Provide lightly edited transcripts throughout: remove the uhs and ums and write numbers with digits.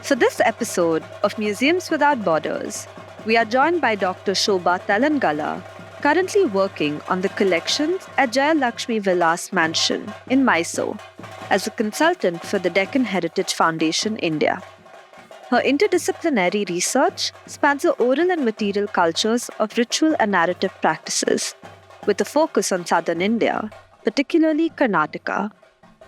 For this episode of Museums Without Borders, we are joined by Dr. Shobha Talangala, currently working on the collections at Jayalakshmi Vilas Mansion in Mysore as a consultant for the Deccan Heritage Foundation, India. Her interdisciplinary research spans the oral and material cultures of ritual and narrative practices, with a focus on southern India, particularly Karnataka.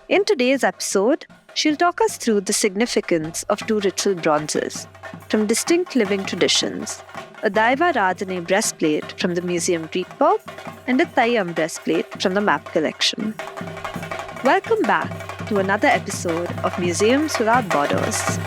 In today's episode, she'll talk us through the significance of two ritual bronzes from distinct living traditions: a Daiva Radhane breastplate from the Museum Rietberg and a Thayyam breastplate from the MAP collection. Welcome back to another episode of Museums Without Borders.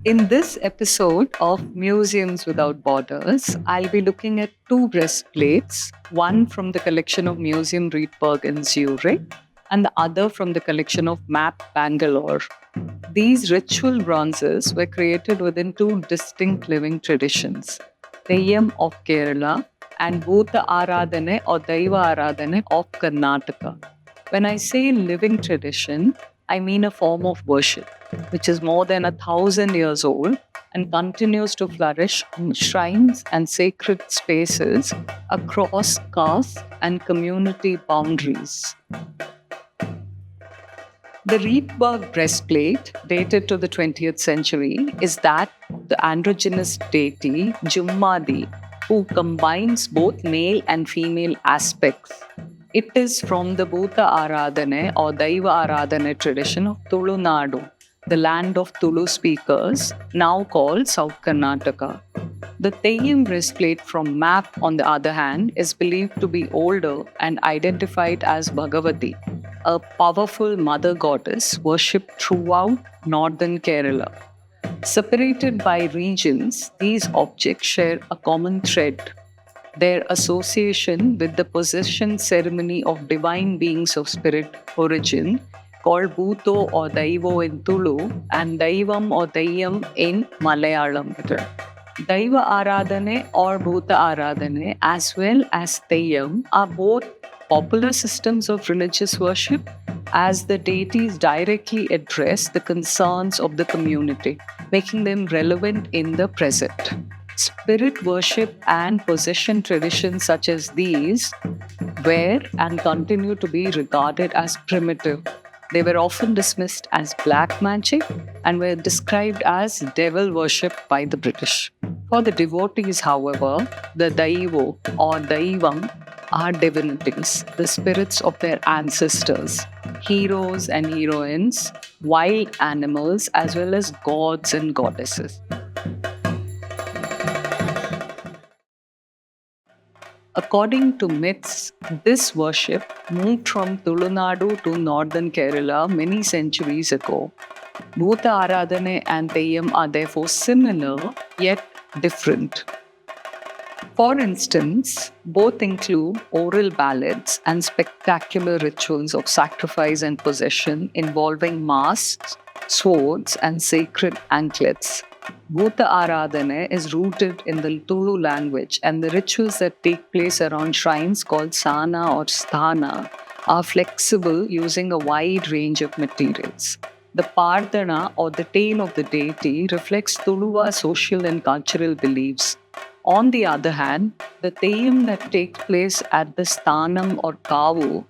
In this episode of Museums Without Borders, I'll be looking at two breastplates, one from the collection of Museum Rietberg in Zurich and the other from the collection of MAP Bangalore. These ritual bronzes were created within two distinct living traditions, Thayyam of Kerala and Bhuta Aradhane or Daiva Aradhane of Karnataka. When I say living tradition, I mean a form of worship which is more than 1,000 years old and continues to flourish in shrines and sacred spaces across caste and community boundaries. The Rietberg breastplate, dated to the 20th century, is that of the androgynous deity Jummadi, who combines both male and female aspects. It is from the Bhuta Aradhane or Daiva Aradhane tradition of Tulunadu, the land of Tulu speakers, now called South Karnataka. The Thayyam breastplate from MAP, on the other hand, is believed to be older and identified as Bhagavati, a powerful mother goddess worshipped throughout northern Kerala. Separated by regions, these objects share a common thread: their association with the possession ceremony of divine beings of spirit origin, called Bhuto or Daivo in Tulu and Daivam or Thayyam in Malayalam. Daiva Aradhane or Bhuta Aradhane as well as Thayyam are both popular systems of religious worship, as the deities directly address the concerns of the community, making them relevant in the present. Spirit worship and possession traditions such as these were and continue to be regarded as primitive. They were often dismissed as black magic and were described as devil worship by the British. For the devotees, however, the Daivo or Daivam are divinities, the spirits of their ancestors, heroes and heroines, wild animals, as well as gods and goddesses. According to myths, this worship moved from Tulunadu to northern Kerala many centuries ago. Bhuta Aradhane and Thayyam are therefore similar yet different. For instance, both include oral ballads and spectacular rituals of sacrifice and possession involving masks, swords, and sacred anklets. Bhuta Aradhane is rooted in the Tulu language, and the rituals that take place around shrines called Sana or Sthana are flexible, using a wide range of materials. The Pardana or the tail of the deity reflects Tuluva social and cultural beliefs. On the other hand, the Thayyam that takes place at the Sthanam or Kavu,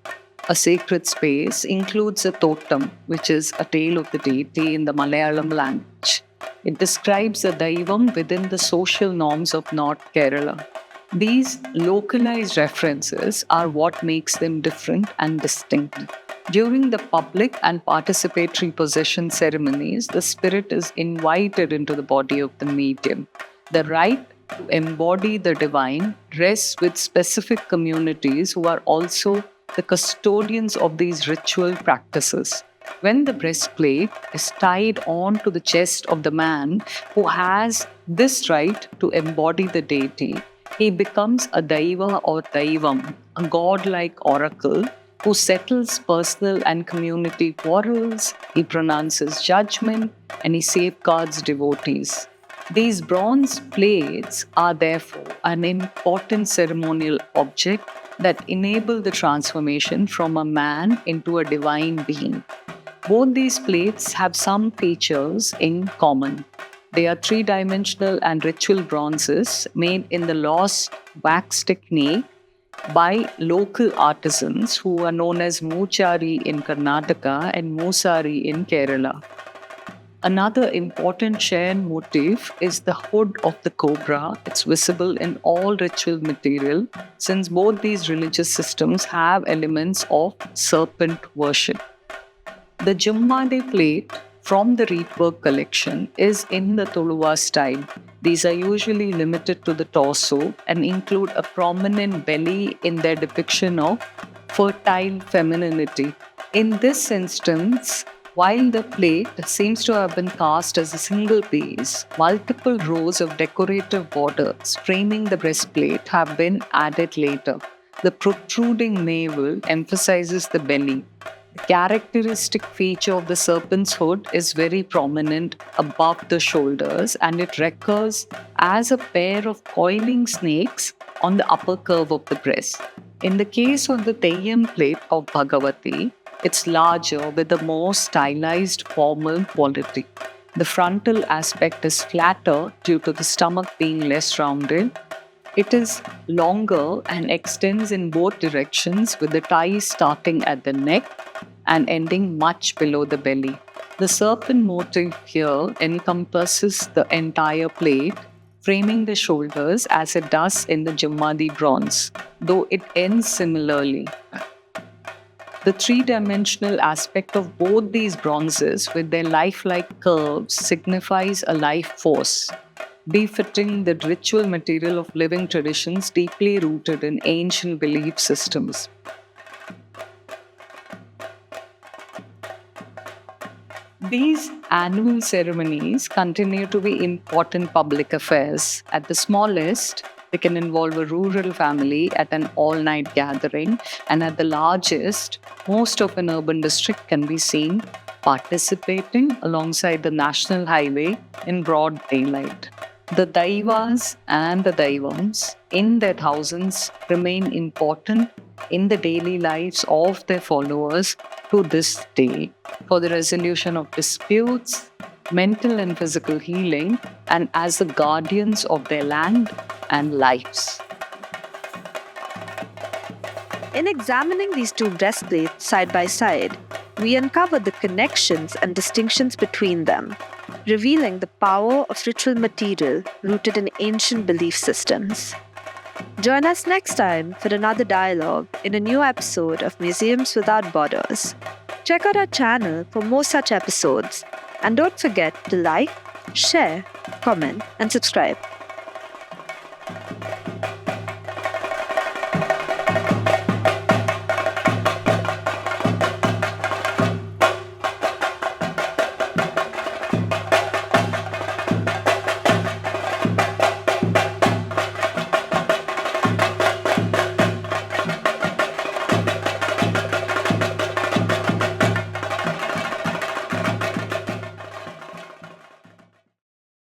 a sacred space, includes a totem, which is a tail of the deity in the Malayalam language. It describes a Daivam within the social norms of North Kerala. These localized references are what makes them different and distinct. During the public and participatory possession ceremonies, the spirit is invited into the body of the medium. The right to embody the divine rests with specific communities who are also the custodians of these ritual practices. When the breastplate is tied on to the chest of the man who has this right to embody the deity, he becomes a Daiva or Daivam, a godlike oracle who settles personal and community quarrels, he pronounces judgment, and he safeguards devotees. These bronze plates are therefore an important ceremonial object that enable the transformation from a man into a divine being. Both these plates have some features in common. They are three-dimensional and ritual bronzes made in the lost wax technique by local artisans who are known as Moochari in Karnataka and Musari in Kerala. Another important shared motif is the hood of the cobra. It's visible in all ritual material since both these religious systems have elements of serpent worship. The Jummade plate from the Reedwork collection is in the Tuluva style. These are usually limited to the torso and include a prominent belly in their depiction of fertile femininity. In this instance, while the plate seems to have been cast as a single piece, multiple rows of decorative borders framing the breastplate have been added later. The protruding navel emphasizes the belly. The characteristic feature of the serpent's hood is very prominent above the shoulders, and it recurs as a pair of coiling snakes on the upper curve of the breast. In the case of the Teyyam plate of Bhagavati, it's larger with a more stylized formal quality. The frontal aspect is flatter due to the stomach being less rounded. It is longer and extends in both directions with the tie starting at the neck and ending much below the belly. The serpent motif here encompasses the entire plate, framing the shoulders as it does in the Jummadi bronze, though it ends similarly. The three-dimensional aspect of both these bronzes with their lifelike curves signifies a life force, befitting the ritual material of living traditions deeply rooted in ancient belief systems. These annual ceremonies continue to be important public affairs. At the smallest, they can involve a rural family at an all-night gathering, and at the largest, most of an urban district can be seen participating alongside the national highway in broad daylight. The Daivas and the Daivams, in their thousands, remain important in the daily lives of their followers to this day for the resolution of disputes, mental and physical healing, and as the guardians of their land and lives. In examining these two breastplates side by side, we uncover the connections and distinctions between them, revealing the power of ritual material rooted in ancient belief systems. Join us next time for another dialogue in a new episode of Museums Without Borders. Check out our channel for more such episodes, and don't forget to like, share, comment, and subscribe.